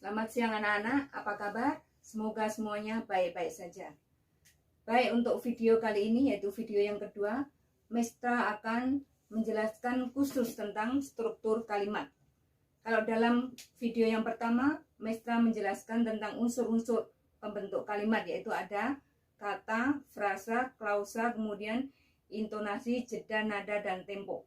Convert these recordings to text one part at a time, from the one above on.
Selamat siang anak-anak, apa kabar? Semoga semuanya baik-baik saja. Baik, untuk video kali ini yaitu video yang kedua, Mestra akan menjelaskan khusus tentang struktur kalimat. Kalau dalam video yang pertama, Mestra menjelaskan tentang unsur-unsur pembentuk kalimat, yaitu ada kata, frasa, klausa, kemudian intonasi, jeda, nada, dan tempo.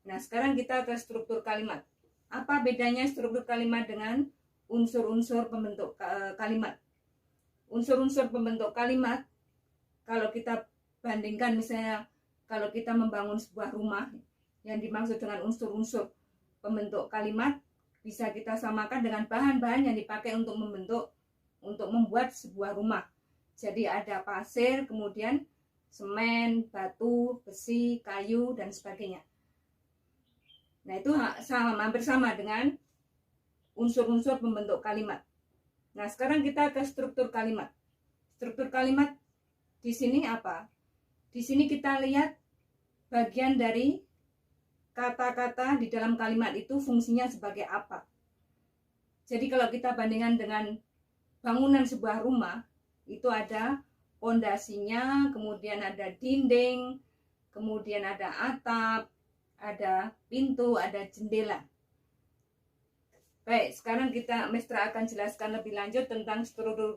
Nah, sekarang kita ke struktur kalimat. Apa bedanya struktur kalimat dengan unsur-unsur pembentuk kalimat? Unsur-unsur pembentuk kalimat, kalau kita bandingkan misalnya kalau kita membangun sebuah rumah, yang dimaksud dengan unsur-unsur pembentuk kalimat bisa kita samakan dengan bahan-bahan yang dipakai untuk membuat sebuah rumah. Jadi ada pasir, kemudian semen, batu, besi, kayu, dan sebagainya. Nah, itu hampir sama dengan unsur-unsur pembentuk kalimat. Nah, sekarang kita ke struktur kalimat. Struktur kalimat di sini apa? Di sini kita lihat bagian dari kata-kata di dalam kalimat itu fungsinya sebagai apa. Jadi kalau kita bandingkan dengan bangunan sebuah rumah, itu ada pondasinya, kemudian ada dinding, kemudian ada atap, ada pintu, ada jendela. Baik, sekarang Mestra akan jelaskan lebih lanjut tentang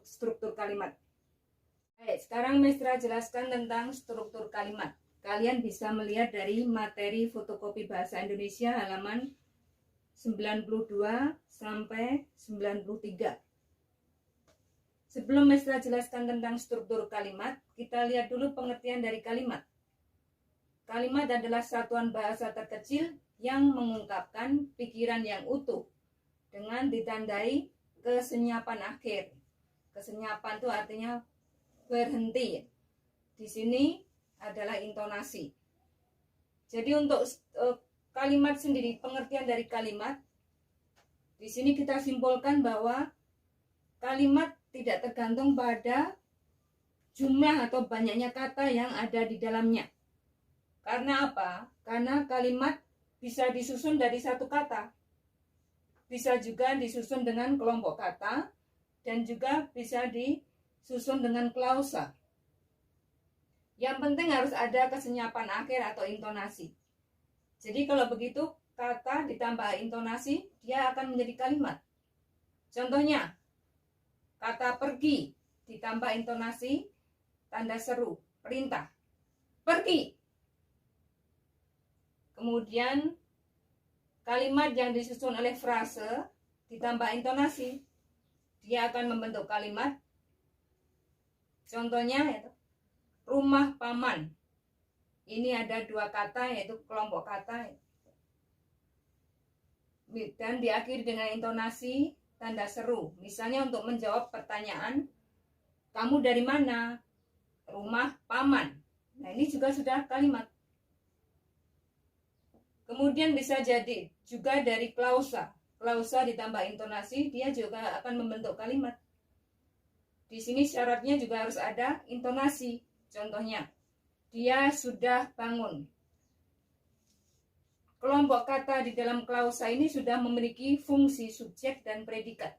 struktur kalimat. Baik, sekarang Mestra jelaskan tentang struktur kalimat. Kalian bisa melihat dari materi fotokopi bahasa Indonesia halaman 92 sampai 93. Sebelum Mestra jelaskan tentang struktur kalimat, kita lihat dulu pengertian dari kalimat. Kalimat adalah satuan bahasa terkecil yang mengungkapkan pikiran yang utuh dengan ditandai kesenyapan akhir. Kesenyapan itu artinya berhenti. Di sini adalah intonasi. Jadi untuk kalimat sendiri, pengertian dari kalimat, di sini kita simpulkan bahwa kalimat tidak tergantung pada jumlah atau banyaknya kata yang ada di dalamnya. Karena apa? Karena kalimat bisa disusun dari satu kata. Bisa juga disusun dengan kelompok kata, dan juga bisa disusun dengan klausa. Yang penting harus ada kesenyapan akhir atau intonasi. Jadi kalau begitu, kata ditambah intonasi, dia akan menjadi kalimat. Contohnya, kata pergi ditambah intonasi, tanda seru, perintah. Pergi. Kemudian kalimat yang disusun oleh frase ditambah intonasi, dia akan membentuk kalimat. Contohnya yaitu rumah paman. Ini ada dua kata, yaitu kelompok kata, dan diakhiri dengan intonasi tanda seru. Misalnya untuk menjawab pertanyaan, kamu dari mana? Rumah paman. Nah, ini juga sudah kalimat. Kemudian bisa jadi juga dari klausa. Klausa ditambah intonasi, dia juga akan membentuk kalimat. Di sini syaratnya juga harus ada intonasi. Contohnya, dia sudah bangun. Kelompok kata di dalam klausa ini sudah memiliki fungsi subjek dan predikat.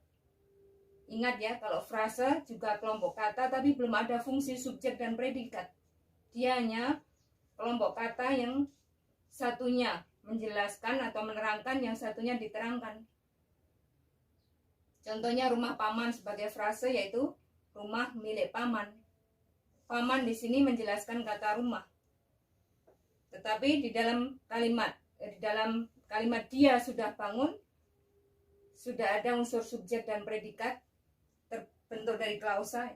Ingat ya, kalau frasa juga kelompok kata tapi belum ada fungsi subjek dan predikat. Dia hanya kelompok kata yang satunya menjelaskan atau menerangkan, yang satunya diterangkan. Contohnya rumah paman sebagai frase yaitu rumah milik paman. Paman di sini menjelaskan kata rumah. Tetapi di dalam kalimat dia sudah bangun, sudah ada unsur subjek dan predikat terbentuk dari klausa,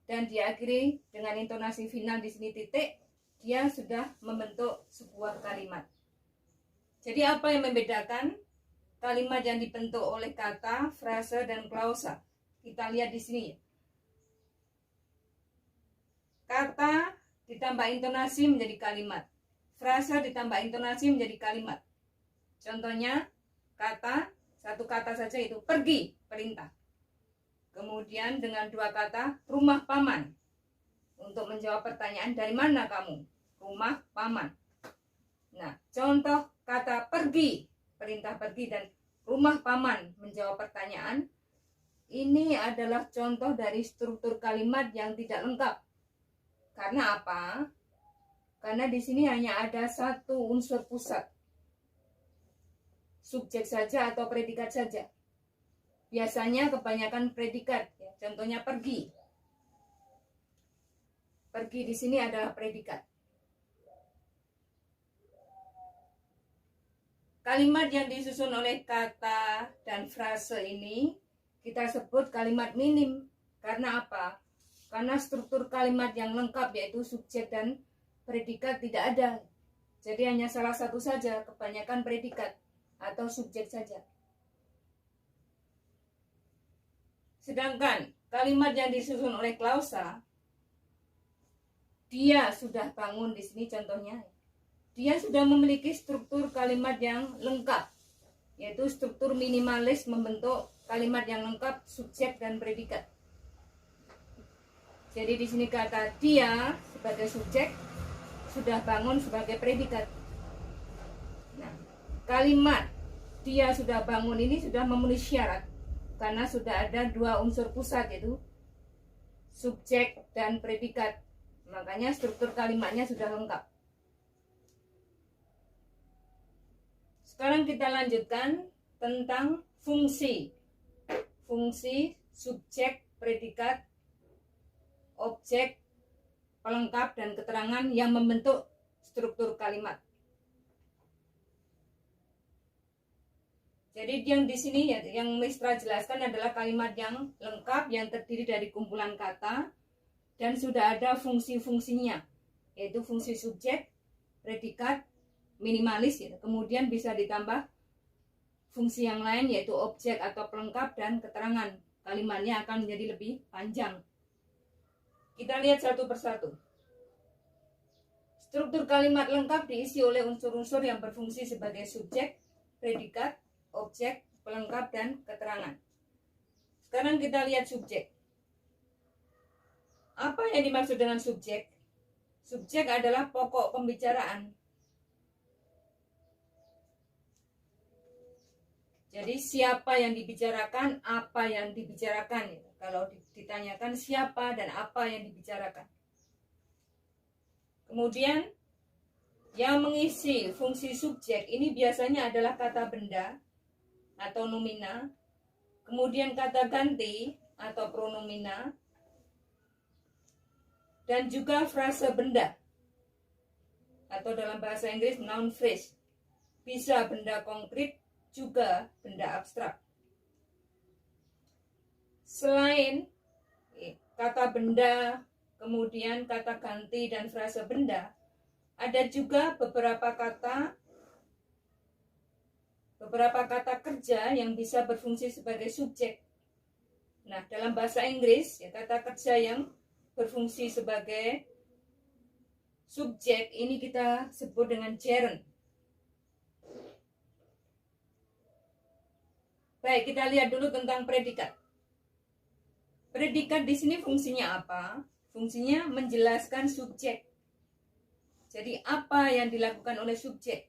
dan diakhiri dengan intonasi final di sini titik, dia sudah membentuk sebuah kalimat. Jadi apa yang membedakan kalimat yang dibentuk oleh kata, frase, dan klausa? Kita lihat di sini. Kata ditambah intonasi menjadi kalimat. Frase ditambah intonasi menjadi kalimat. Contohnya, kata, satu kata saja itu pergi, perintah. Kemudian dengan dua kata, rumah paman. Untuk menjawab pertanyaan, dari mana kamu? Rumah paman. Nah, contoh kata pergi, perintah pergi, dan rumah paman menjawab pertanyaan. ini adalah contoh dari struktur kalimat yang tidak lengkap. Karena apa? Karena di sini hanya ada satu unsur pusat, subjek saja atau predikat saja. Biasanya kebanyakan predikat, ya. Contohnya pergi. Pergi di sini adalah predikat. Kalimat yang disusun oleh kata dan frase ini kita sebut kalimat minim. Karena apa? Karena struktur kalimat yang lengkap yaitu subjek dan predikat tidak ada. Jadi hanya salah satu saja, kebanyakan predikat atau subjek saja. Sedangkan kalimat yang disusun oleh klausa, dia sudah bangun di sini contohnya. Dia sudah memiliki struktur kalimat yang lengkap, yaitu struktur minimalis membentuk kalimat yang lengkap subjek dan predikat. Jadi di sini kata dia sebagai subjek, sudah bangun sebagai predikat. Nah, kalimat dia sudah bangun ini sudah memenuhi syarat karena sudah ada dua unsur pusat yaitu subjek dan predikat. Makanya struktur kalimatnya sudah lengkap. Sekarang kita lanjutkan tentang fungsi. Fungsi, subjek, predikat, objek, pelengkap, dan keterangan yang membentuk struktur kalimat. Jadi yang di sini yang Mistra jelaskan adalah kalimat yang lengkap yang terdiri dari kumpulan kata dan sudah ada fungsi-fungsinya, yaitu fungsi subjek, predikat, minimalis, ya. Kemudian bisa ditambah fungsi yang lain yaitu objek atau pelengkap dan keterangan. Kalimatnya akan menjadi lebih panjang. Kita lihat satu persatu. Struktur kalimat lengkap diisi oleh unsur-unsur yang berfungsi sebagai subjek, predikat, objek, pelengkap, dan keterangan. Sekarang kita lihat subjek. Apa yang dimaksud dengan subjek? Subjek adalah pokok pembicaraan. Jadi siapa yang dibicarakan, apa yang dibicarakan. Kalau ditanyakan siapa dan apa yang dibicarakan. Kemudian yang mengisi fungsi subjek ini biasanya adalah kata benda atau nomina. Kemudian kata ganti atau pronomina. Dan juga frase benda. Atau dalam bahasa Inggris noun phrase. Bisa benda konkret, juga benda abstrak. Selain kata benda, kemudian kata ganti dan frase benda, ada juga beberapa kata kerja yang bisa berfungsi sebagai subjek. Nah, dalam bahasa Inggris, kata kerja yang berfungsi sebagai subjek ini kita sebut dengan gerund. Baik, kita lihat dulu tentang predikat. Predikat di sini fungsinya apa? Fungsinya menjelaskan subjek. Jadi apa yang dilakukan oleh subjek?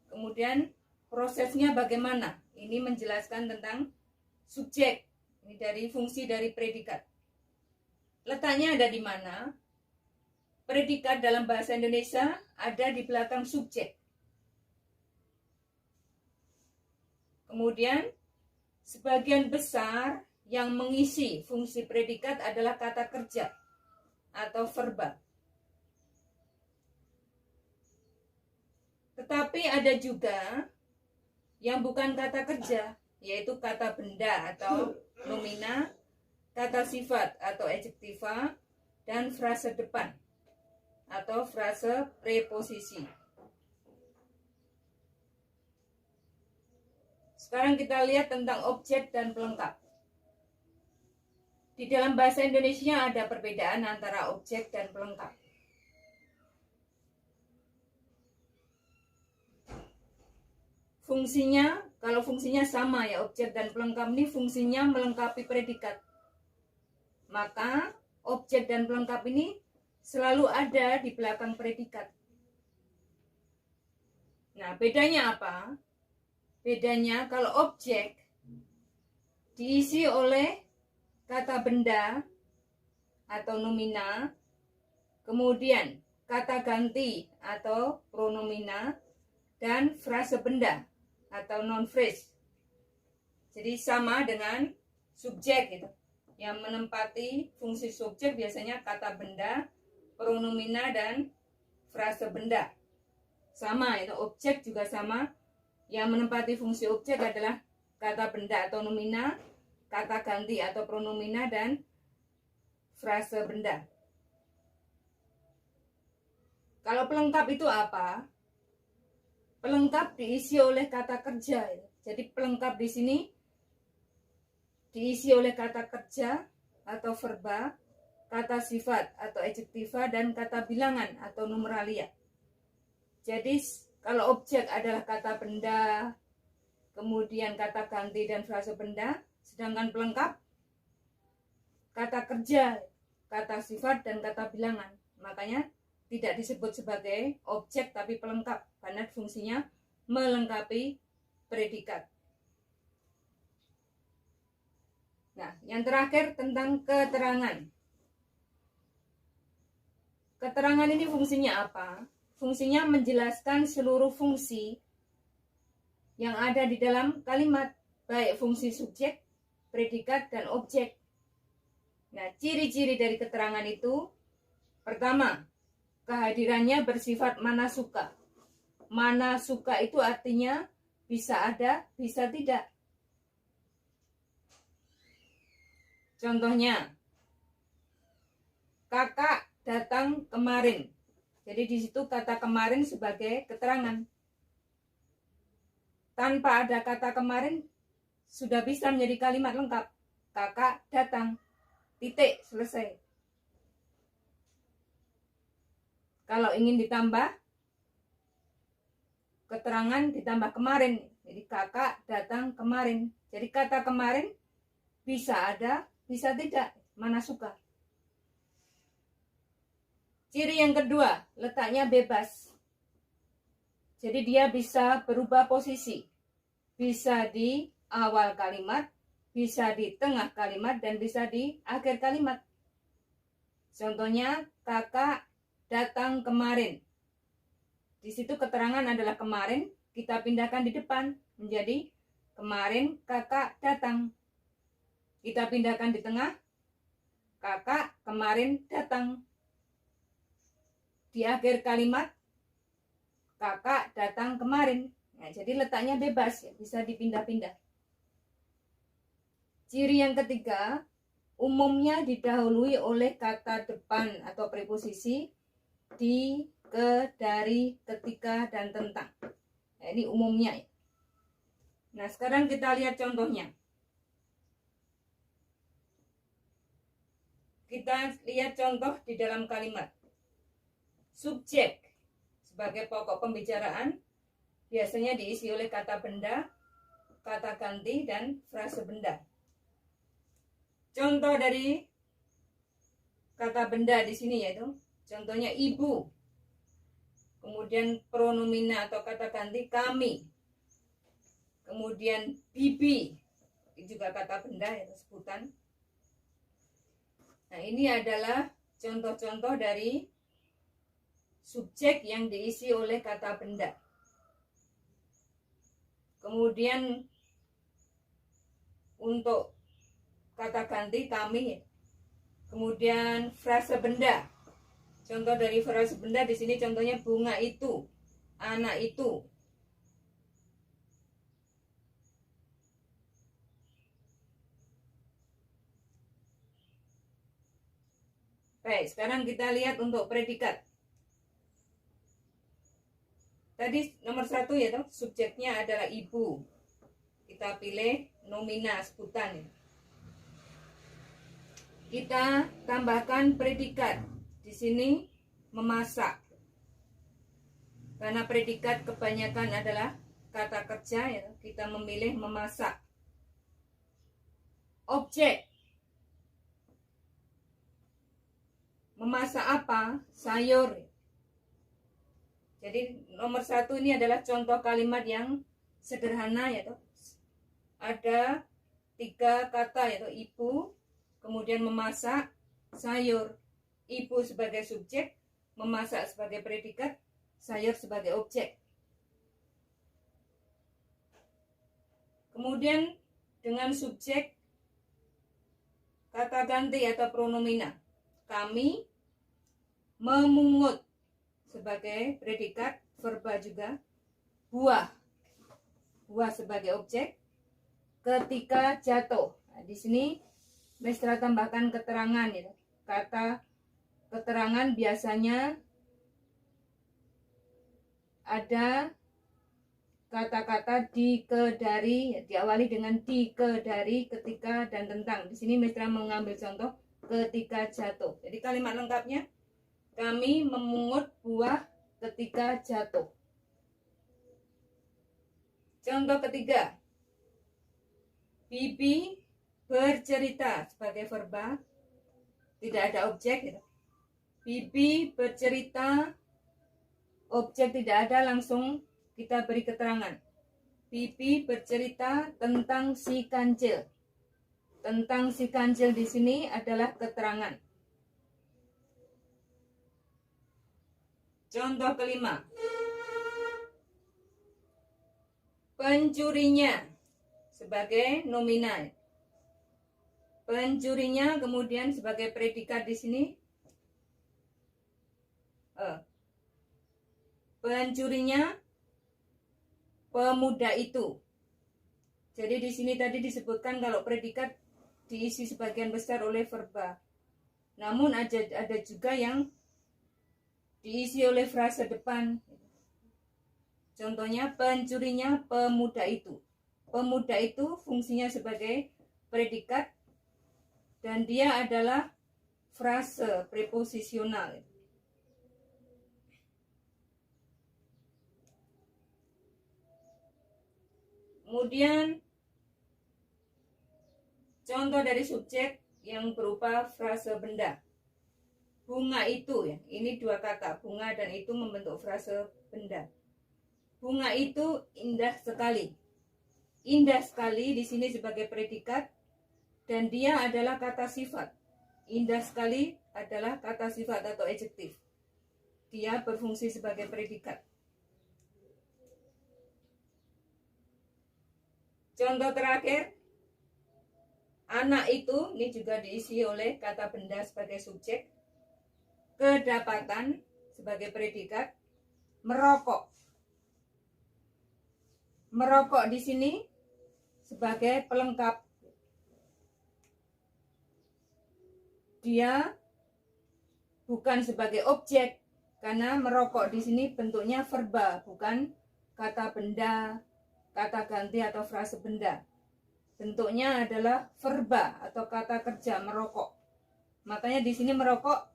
Kemudian prosesnya bagaimana? Ini menjelaskan tentang subjek. Ini dari fungsi dari predikat. Letaknya ada di mana? Predikat dalam bahasa Indonesia ada di belakang subjek. Kemudian, sebagian besar yang mengisi fungsi predikat adalah kata kerja atau verba. Tetapi ada juga yang bukan kata kerja, yaitu kata benda atau nomina, kata sifat atau adjektiva, dan frase depan atau frase preposisi. Sekarang kita lihat tentang objek dan pelengkap. Di dalam bahasa Indonesia ada perbedaan antara objek dan pelengkap. Fungsinya, kalau fungsinya sama ya, objek dan pelengkap ini fungsinya melengkapi predikat. Maka objek dan pelengkap ini selalu ada di belakang predikat. Nah, bedanya apa? Bedanya kalau objek diisi oleh kata benda atau nomina, kemudian kata ganti atau pronomina, dan frase benda atau non phrase. Jadi sama dengan subjek gitu. Yang menempati fungsi subjek biasanya kata benda, pronomina, dan frase benda. Sama itu, objek juga sama. Yang menempati fungsi objek adalah kata benda atau nomina, kata ganti atau pronomina, dan frase benda. Kalau pelengkap itu apa? Pelengkap diisi oleh kata kerja. Jadi pelengkap di sini diisi oleh kata kerja atau verba, kata sifat atau adjektiva, dan kata bilangan atau numeralia. Jadi kalau objek adalah kata benda, kemudian kata ganti dan frase benda, sedangkan pelengkap kata kerja, kata sifat, dan kata bilangan. Makanya tidak disebut sebagai objek tapi pelengkap karena fungsinya melengkapi predikat. Nah, yang terakhir tentang keterangan. Keterangan ini fungsinya apa? Fungsinya menjelaskan seluruh fungsi yang ada di dalam kalimat, baik fungsi subjek, predikat, dan objek. Nah, ciri-ciri dari keterangan itu, pertama, kehadirannya bersifat mana suka. Mana suka itu artinya bisa ada, bisa tidak. Contohnya, kakak datang kemarin. Jadi di situ kata kemarin sebagai keterangan. Tanpa ada kata kemarin sudah bisa menjadi kalimat lengkap. Kakak datang. Titik, selesai. Kalau ingin ditambah keterangan ditambah kemarin. Jadi kakak datang kemarin. Jadi kata kemarin bisa ada, bisa tidak, mana suka. Ciri yang kedua, letaknya bebas. Jadi dia bisa berubah posisi. Bisa di awal kalimat, bisa di tengah kalimat, dan bisa di akhir kalimat. Contohnya, kakak datang kemarin. Di situ keterangan adalah kemarin, kita pindahkan di depan menjadi kemarin kakak datang. Kita pindahkan di tengah, kakak kemarin datang. Di akhir kalimat, kakak datang kemarin. Nah, jadi letaknya bebas, ya, bisa dipindah-pindah. Ciri yang ketiga, umumnya didahului oleh kata depan atau preposisi di, ke, dari, ketika, dan tentang. Nah, ini umumnya. Nah, sekarang kita lihat contohnya. Kita lihat contoh di dalam kalimat. Subjek sebagai pokok pembicaraan biasanya diisi oleh kata benda, kata ganti, dan frase benda. Contoh dari kata benda di sini yaitu contohnya ibu. Kemudian pronomina atau kata ganti kami. Kemudian bibi, itu juga kata benda ya, sebutan. Nah, ini adalah contoh-contoh dari subjek yang diisi oleh kata benda. Kemudian untuk kata ganti kami. Kemudian frase benda. Contoh dari frase benda di sini contohnya bunga itu, anak itu. Baik, sekarang kita lihat untuk predikat. Tadi nomor 1 ya, subjeknya adalah ibu. Kita pilih nomina sebutan. Kita tambahkan predikat. Di sini memasak. Karena predikat kebanyakan adalah kata kerja ya, kita memilih memasak. Objek. Memasak apa? Sayur. Jadi nomor 1 ini adalah contoh kalimat yang sederhana ya toh. Ada tiga kata, yaitu ibu, kemudian memasak, sayur. Ibu sebagai subjek, memasak sebagai predikat, sayur sebagai objek. Kemudian dengan subjek kata ganti atau pronomina. Kami memungut sebagai predikat, verba juga. Buah. Buah sebagai objek. Ketika jatuh. Nah, di sini Mestra tambahkan keterangan ya. Kata keterangan biasanya ada kata-kata di, ke, dari, ya, diawali dengan di, ke, dari, ketika, dan tentang. Di sini Mestra mengambil contoh ketika jatuh. Jadi kalimat lengkapnya, kami memungut buah ketika jatuh. Contoh ketiga, Bibi bercerita sebagai verba, tidak ada objek gitu. Bibi bercerita, objek tidak ada, langsung kita beri keterangan. Bibi bercerita tentang si kancil. Tentang si kancil di sini adalah keterangan. Contoh kelima, pencurinya sebagai nomina. Pencurinya kemudian sebagai predikat di sini. Pencurinya pemuda itu. Jadi di sini tadi disebutkan kalau predikat diisi sebagian besar oleh verba. Namun ada juga yang diisi oleh frase depan. Contohnya pencurinya pemuda itu. Pemuda itu fungsinya sebagai predikat dan dia adalah frase preposisional. Kemudian contoh dari subjek yang berupa frase benda. Bunga itu, ya, ini dua kata, bunga dan itu membentuk frase benda. Bunga itu indah sekali. Indah sekali di sini sebagai predikat dan dia adalah kata sifat. Indah sekali adalah kata sifat atau adjektif. Dia berfungsi sebagai predikat. Contoh terakhir, anak itu, ini juga diisi oleh kata benda sebagai subjek. Kedapatan sebagai predikat. Merokok. Merokok di sini sebagai pelengkap. Dia bukan sebagai objek karena merokok di sini bentuknya verba, bukan kata benda, kata ganti atau frase benda. Bentuknya adalah verba atau kata kerja merokok. Makanya di sini merokok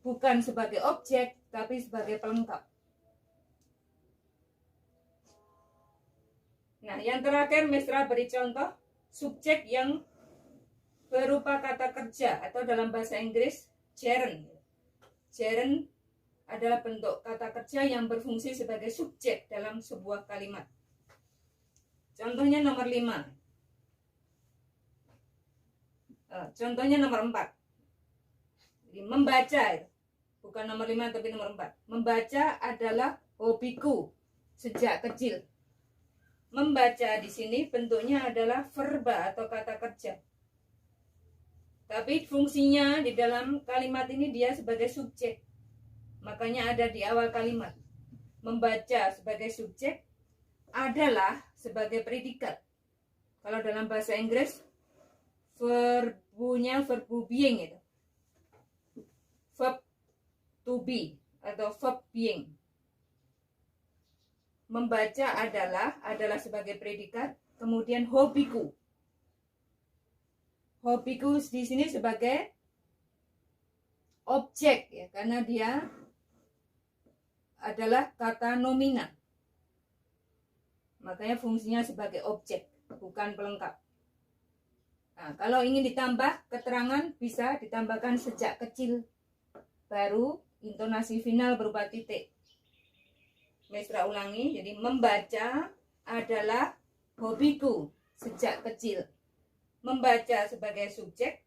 bukan sebagai objek tapi sebagai pelengkap. Nah, yang terakhir Mestra beri contoh subjek yang berupa kata kerja atau dalam bahasa Inggris gerund. Gerund adalah bentuk kata kerja yang berfungsi sebagai subjek dalam sebuah kalimat. Contohnya nomor 5. Contohnya nomor 4. Jadi, membaca, bukan nomor 5 tapi nomor 4. Membaca adalah hobiku sejak kecil. Membaca di sini bentuknya adalah verba atau kata kerja. Tapi fungsinya di dalam kalimat ini dia sebagai subjek. Makanya ada di awal kalimat. Membaca sebagai subjek, adalah sebagai predikat. Kalau dalam bahasa Inggris verbunya verbu being itu. Verb to be atau verb being. Membaca adalah sebagai predikat, kemudian hobiku. Hobiku di sini sebagai objek ya, karena dia adalah kata nomina. Makanya fungsinya sebagai objek, bukan pelengkap. Nah, kalau ingin ditambah keterangan bisa ditambahkan sejak kecil. Baru intonasi final berupa titik. Mestra ulangi, jadi membaca adalah hobiku sejak kecil. membaca sebagai subjek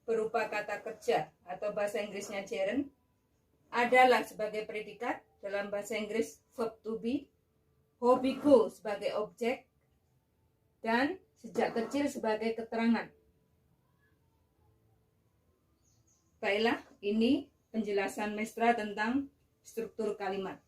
berupa kata kerja atau bahasa Inggrisnya gerund, adalah sebagai predikat dalam bahasa Inggris verb to be, hobiku sebagai objek, dan sejak kecil sebagai keterangan. Baiklah, ini penjelasan Mestra tentang struktur kalimat.